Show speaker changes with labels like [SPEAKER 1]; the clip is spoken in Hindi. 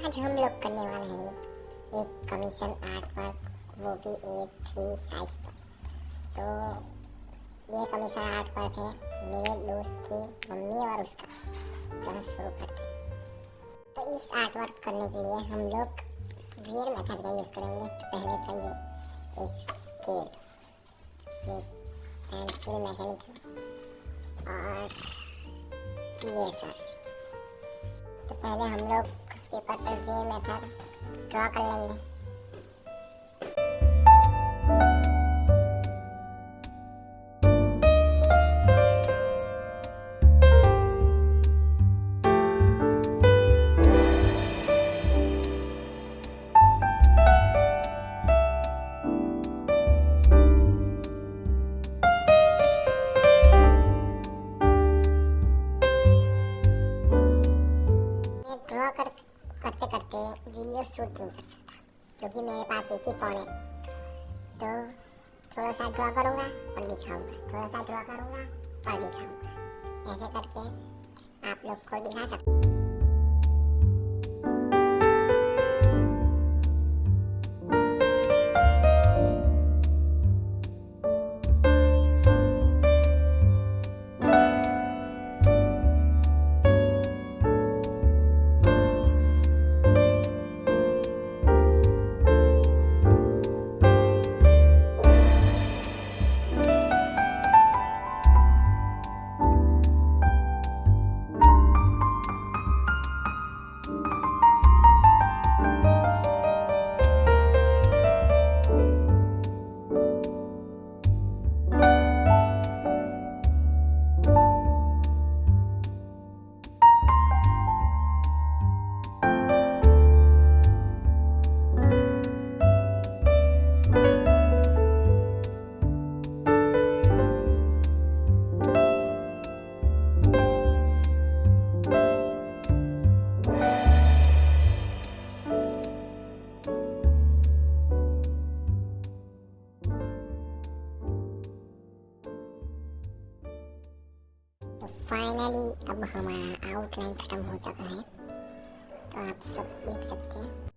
[SPEAKER 1] आज हम लोग करने वाले हैं एक कमीशन आर्ट वर्क, वो भी A3 साइज पर। तो ये कमीशन आर्ट वर्क है मेरे दोस्त की मम्मी और उसका। चलो शुरू करते हैं। तो इस आर्ट वर्क करने के लिए हम लोग रियल मेथड का यूज़ करेंगे। तो पहले चाहिए एक स्केल, एक पेंसिल मैकेनिकल और ये सर। तो पहले हम लोग पेपर पर ये मेथड ड्रॉ कर लेंगे। ड्रॉ करते करते वीडियो शूट नहीं कर सकता क्योंकि मेरे पास एक ही फ़ोन है। तो थोड़ा सा ड्रॉ करूँगा और दिखाऊँगा, थोड़ा सा ड्रॉ करूँगा और दिखाऊँगा। ऐसे करके आप लोग को दिखा सकते हैं। तो फाइनली अब हमारा आउटलाइन खत्म हो चुका है। तो आप सब देख सकते हैं।